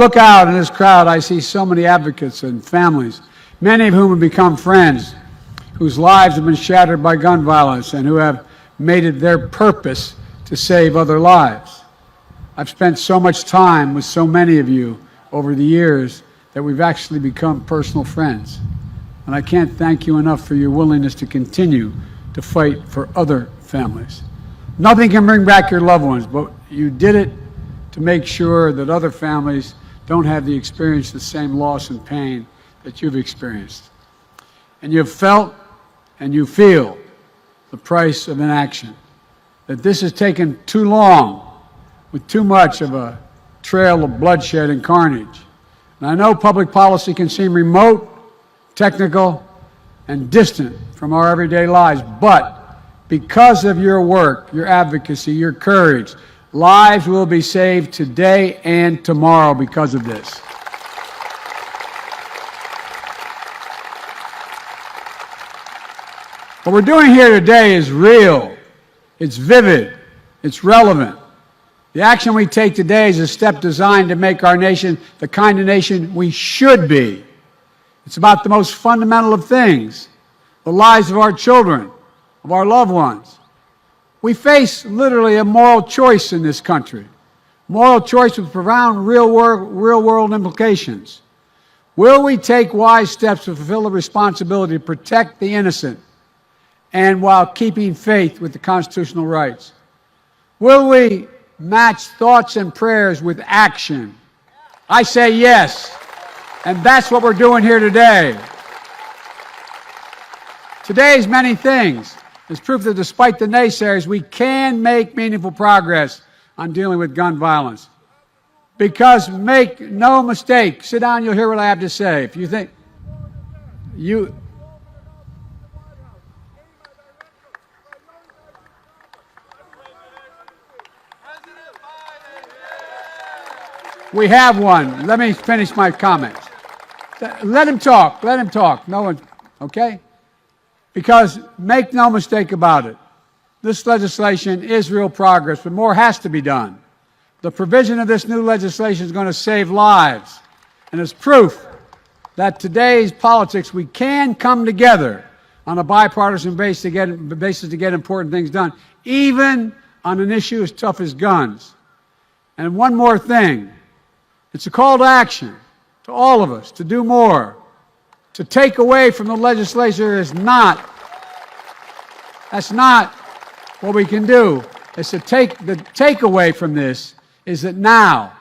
look out in this crowd, I see so many advocates and families, many of whom have become friends, whose lives have been shattered by gun violence and who have made it their purpose to save other lives. I've spent so much time with so many of you over the years that we've actually become personal friends. And I can't thank you enough for your willingness to continue to fight for other families. Nothing can bring back your loved ones, but you did it to make sure that other families don't have to experience the same loss and pain that you've experienced. And you've felt and you feel the price of inaction, that this has taken too long with too much of a trail of bloodshed and carnage. And I know public policy can seem remote, technical, and distant from our everyday lives, but because of your work, your advocacy, your courage, lives will be saved today and tomorrow because of this. What we're doing here today is real, it's vivid, it's relevant. The action we take today is a step designed to make our nation the kind of nation we should be. It's about the most fundamental of things, the lives of our children, of our loved ones. We face literally a moral choice in this country, moral choice with profound real-world implications. Will we take wise steps to fulfill the responsibility to protect the innocent and while keeping faith with the constitutional rights? Will we match thoughts and prayers with action? I say yes, and that's what we're doing here today. Today's many things is proof that despite the naysayers, we can make meaningful progress on dealing with gun violence. Because make no mistake, sit down, you'll hear what I have to say. If you think we have one. Let me finish my comments. Let him talk. Let him talk. No one, okay? Because make no mistake about it, this legislation is real progress, but more has to be done. The provision of this new legislation is going to save lives, and it's proof that today's politics, we can come together on a bipartisan basis to get important things done, even on an issue as tough as guns. And one more thing. It's a call to action to all of us to do more. To take away from the legislature that's not what we can do. It's the takeaway from this is that now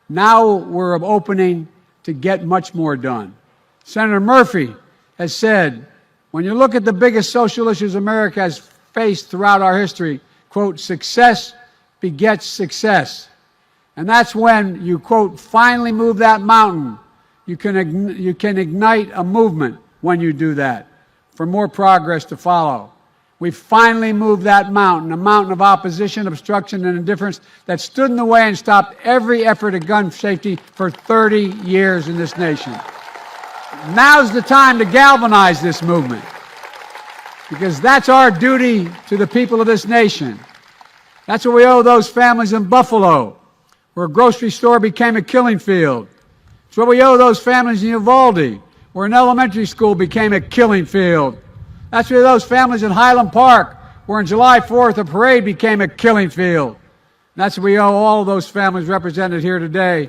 we're opening to get much more done. Senator Murphy has said, when you look at the biggest social issues America has faced throughout our history, quote, success begets success. And that's when you, quote, finally move that mountain. You can ignite a movement when you do that for more progress to follow. We finally moved that mountain, a mountain of opposition, obstruction, and indifference that stood in the way and stopped every effort at gun safety for 30 years in this nation. Now's the time to galvanize this movement because that's our duty to the people of this nation. That's what we owe those families in Buffalo, where a grocery store became a killing field. It's what we owe those families in Uvalde, where an elementary school became a killing field. That's what those families in Highland Park, where on July 4th a parade became a killing field. And that's what we owe all of those families represented here today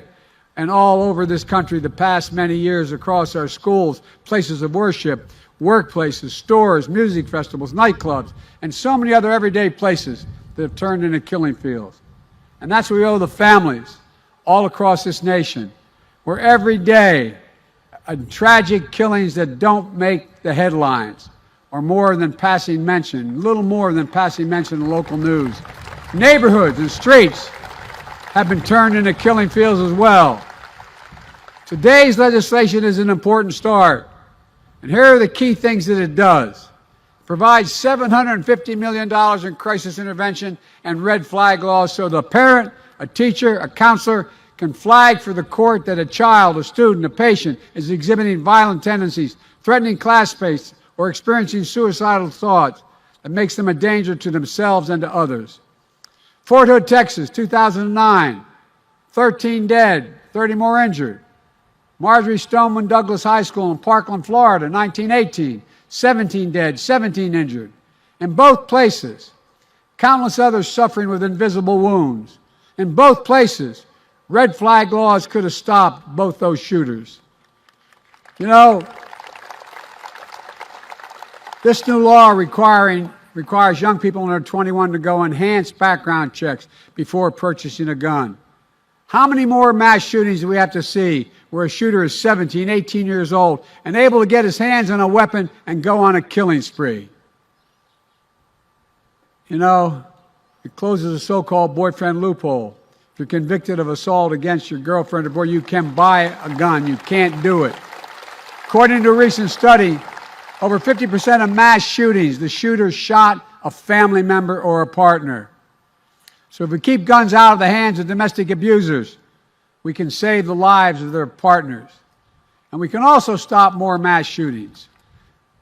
and all over this country the past many years across our schools, places of worship, workplaces, stores, music festivals, nightclubs, and so many other everyday places that have turned into killing fields. And that's what we owe the families all across this nation, where every day tragic killings that don't make the headlines are more than passing mention, little more than passing mention in local news. Neighborhoods and streets have been turned into killing fields as well. Today's legislation is an important start. And here are the key things that it does. It provides $750 million in crisis intervention and red flag laws so the parent, a teacher, a counselor can flag for the court that a child, a student, a patient is exhibiting violent tendencies, threatening classmates, or experiencing suicidal thoughts that makes them a danger to themselves and to others. Fort Hood, Texas, 2009, 13 dead, 30 more injured. Marjorie Stoneman Douglas High School in Parkland, Florida, 1918, 17 dead, 17 injured. In both places, countless others suffering with invisible wounds. In both places, red flag laws could have stopped both those shooters. You know, this new law requires young people under 21 to go enhanced background checks before purchasing a gun. How many more mass shootings do we have to see where a shooter is 17, 18 years old and able to get his hands on a weapon and go on a killing spree? You know, it closes a so-called boyfriend loophole. If you're convicted of assault against your girlfriend or boy, you can buy a gun. You can't do it. According to a recent study, over 50% of mass shootings, the shooter shot a family member or a partner. So if we keep guns out of the hands of domestic abusers, we can save the lives of their partners. And we can also stop more mass shootings.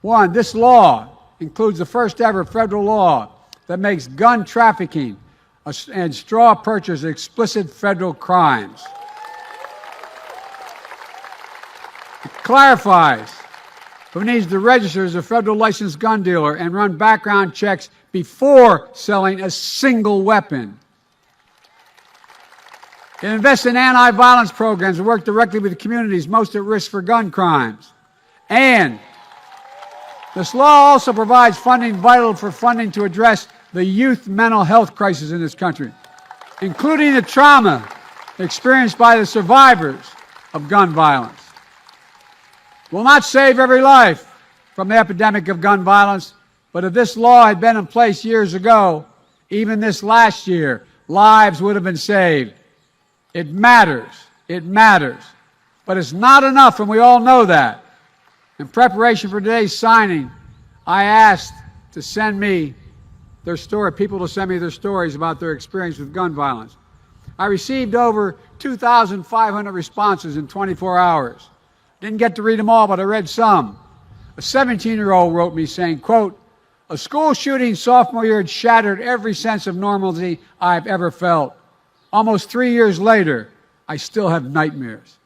One, this law includes the first ever federal law that makes gun trafficking and straw purchase explicit federal crimes. It clarifies who needs to register as a federal licensed gun dealer and run background checks before selling a single weapon. It invests in anti-violence programs and work directly with the communities most at risk for gun crimes. And this law also provides funding vital for funding to address the youth mental health crisis in this country, including the trauma experienced by the survivors of gun violence. Will not save every life from the epidemic of gun violence, but if this law had been in place years ago, even this last year, lives would have been saved. It matters. It matters. But it's not enough, and we all know that. In preparation for today's signing, I asked to send me their story, people to send me their stories about their experience with gun violence. I received over 2,500 responses in 24 hours. Didn't get to read them all, but I read some. A 17-year-old wrote me saying, quote, "A school shooting sophomore year had shattered every sense of normalcy I've ever felt. Almost 3 years later, I still have nightmares."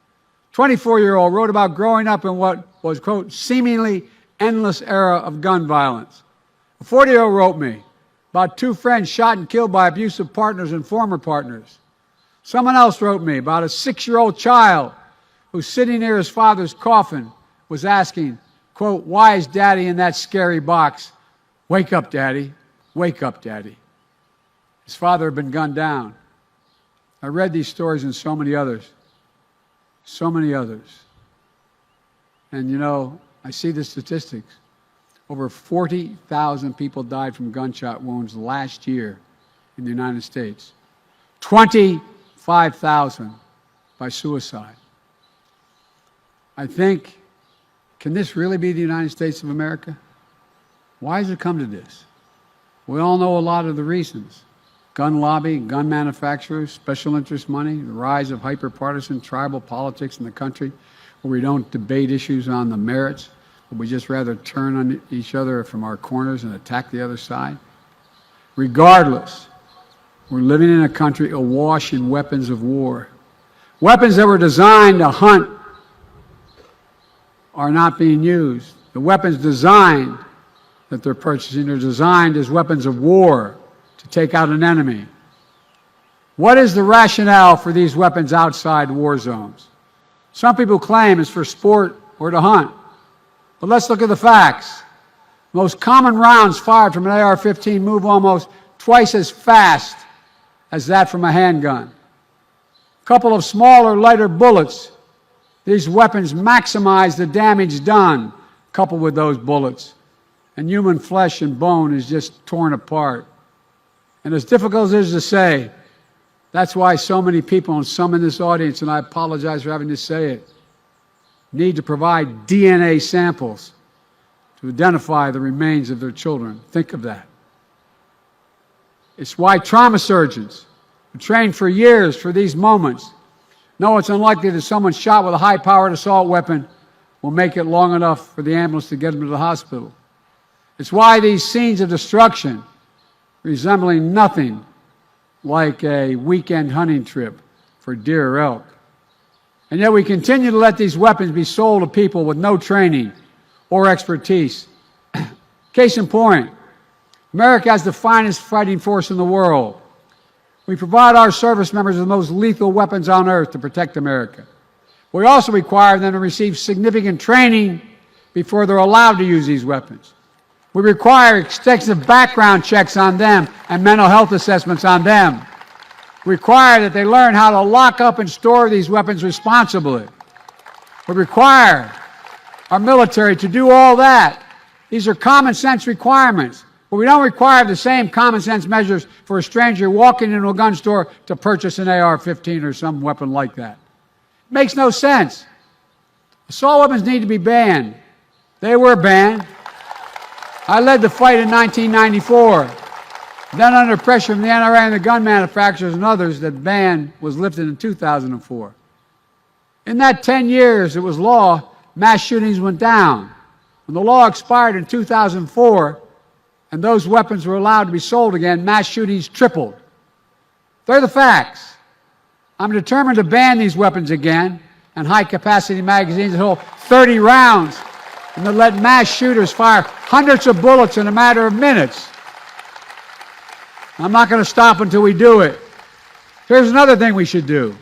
24-year-old wrote about growing up in what was, quote, "seemingly endless era of gun violence." A 40-year-old wrote me about two friends shot and killed by abusive partners and former partners. Someone else wrote me about a 6-year-old child who, sitting near his father's coffin, was asking, quote, "Why is Daddy in that scary box? Wake up, Daddy. Wake up, Daddy." His father had been gunned down. I read these stories and so many others. So many others. And you know, I see the statistics. Over 40,000 people died from gunshot wounds last year in the United States. 25,000 by suicide. I think, can this really be the United States of America? Why has it come to this? We all know a lot of the reasons. Gun lobby, gun manufacturers, special interest money, the rise of hyper-partisan tribal politics in the country where we don't debate issues on the merits, but we just rather turn on each other from our corners and attack the other side. Regardless, we're living in a country awash in weapons of war. Weapons that were designed to hunt are not being used. The weapons designed that they're purchasing are designed as weapons of war to take out an enemy. What is the rationale for these weapons outside war zones? Some people claim it's for sport or to hunt. But let's look at the facts. Most common rounds fired from an AR-15 move almost twice as fast as that from a handgun. A couple of smaller, lighter bullets. These weapons maximize the damage done, coupled with those bullets. And human flesh and bone is just torn apart. And as difficult as it is to say, that's why so many people, and some in this audience, and I apologize for having to say it, need to provide DNA samples to identify the remains of their children. Think of that. It's why trauma surgeons who trained for years for these moments know it's unlikely that someone shot with a high-powered assault weapon will make it long enough for the ambulance to get them to the hospital. It's why these scenes of destruction, resembling nothing like a weekend hunting trip for deer or elk, And yet we continue to let these weapons be sold to people with no training or expertise. Case in point, America has the finest fighting force in the world. We provide our service members with the most lethal weapons on earth to protect America. We also require them to receive significant training before they're allowed to use these weapons. We require extensive background checks on them and mental health assessments on them. We require that they learn how to lock up and store these weapons responsibly. We require our military to do all that. These are common sense requirements. But we don't require the same common sense measures for a stranger walking into a gun store to purchase an AR-15 or some weapon like that. It makes no sense. Assault weapons need to be banned. They were banned. I led the fight in 1994. Then under pressure from the NRA and the gun manufacturers and others, that ban was lifted in 2004. In that 10 years it was law, mass shootings went down. When the law expired in 2004, and those weapons were allowed to be sold again, mass shootings tripled. They're the facts. I'm determined to ban these weapons again, and high-capacity magazines that hold 30 rounds, and to let mass shooters fire hundreds of bullets in a matter of minutes. I'm not going to stop until we do it. Here's another thing we should do.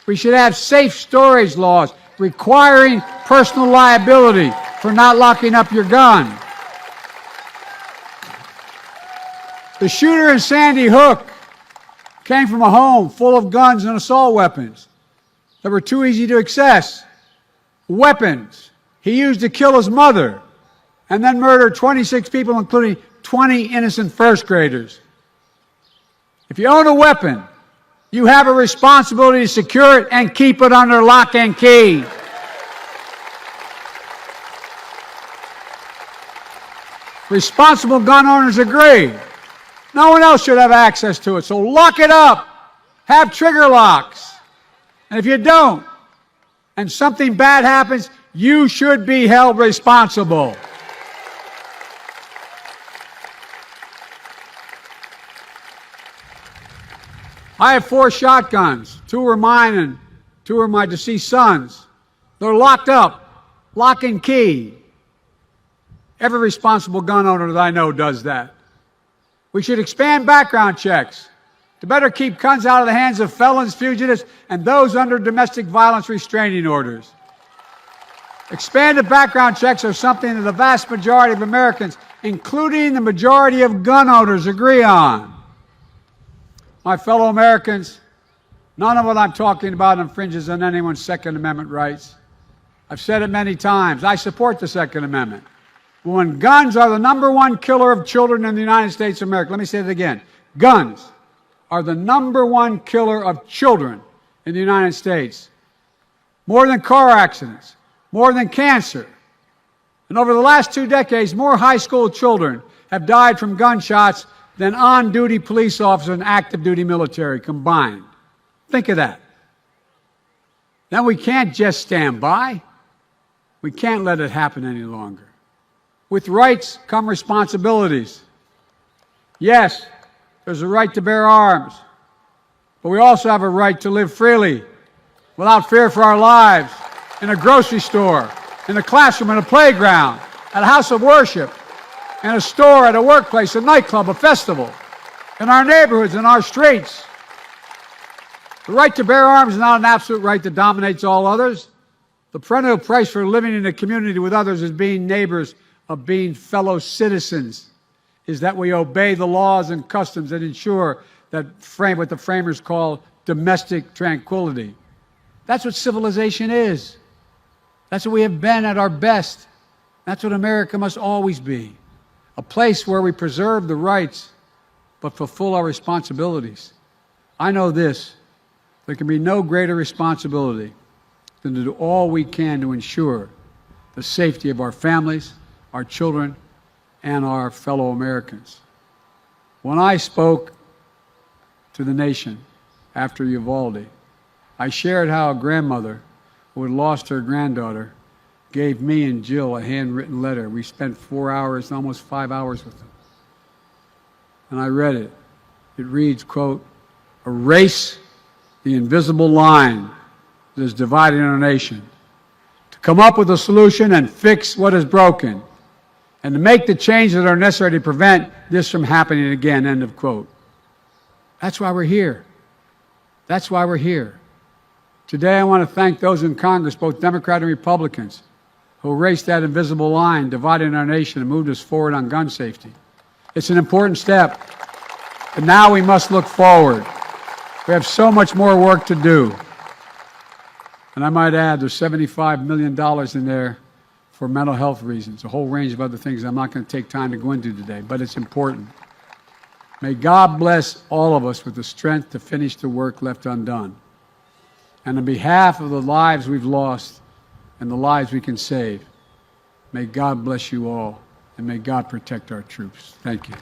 We should have safe storage laws requiring personal liability for not locking up your gun. The shooter in Sandy Hook came from a home full of guns and assault weapons that were too easy to access. Weapons he used to kill his mother and then murder 26 people, including 20 innocent first graders. If you own a weapon, you have a responsibility to secure it and keep it under lock and key. Responsible gun owners agree. No one else should have access to it, so lock it up. Have trigger locks. And if you don't, and something bad happens, you should be held responsible. I have 4 shotguns. 2 are mine and 2 are my deceased sons. They're locked up, lock and key. Every responsible gun owner that I know does that. We should expand background checks to better keep guns out of the hands of felons, fugitives, and those under domestic violence restraining orders. Expanded background checks are something that the vast majority of Americans, including the majority of gun owners, agree on. My fellow Americans, none of what I'm talking about infringes on anyone's Second Amendment rights. I've said it many times. I support the Second Amendment. When guns are the #1 killer of children in the United States of America, let me say it again. Guns are the #1 killer of children in the United States. More than car accidents, more than cancer. And over the last 2 decades, more high school children have died from gunshots than on-duty police officers and active-duty military combined. Think of that. Then we can't just stand by. We can't let it happen any longer. With rights come responsibilities. Yes, there's a right to bear arms, but we also have a right to live freely, without fear for our lives, in a grocery store, in a classroom, in a playground, at a house of worship, in a store, at a workplace, a nightclub, a festival, in our neighborhoods, in our streets. The right to bear arms is not an absolute right that dominates all others. The perennial price for living in a community with others is being neighbors, of being fellow citizens, is that we obey the laws and customs that ensure that what the framers call domestic tranquility. That's what civilization is. That's what we have been at our best. That's what America must always be. A place where we preserve the rights but fulfill our responsibilities. I know this, there can be no greater responsibility than to do all we can to ensure the safety of our families, our children, and our fellow Americans. When I spoke to the nation after Uvalde, I shared how a grandmother who had lost her granddaughter gave me and Jill a handwritten letter. We spent 4 hours, almost 5 hours with them. And I read it. It reads, quote, "Erase the invisible line that is dividing our nation, to come up with a solution and fix what is broken, and to make the changes that are necessary to prevent this from happening again, end of quote. That's why we're here. That's why we're here. Today I want to thank those in Congress, both Democrat and Republicans, who erased that invisible line dividing our nation and moved us forward on gun safety. It's an important step, but now we must look forward. We have so much more work to do. And I might add, there's $75 million in there for mental health reasons, a whole range of other things I'm not going to take time to go into today, but it's important. May God bless all of us with the strength to finish the work left undone. And on behalf of the lives we've lost and the lives we can save, may God bless you all, and may God protect our troops. Thank you.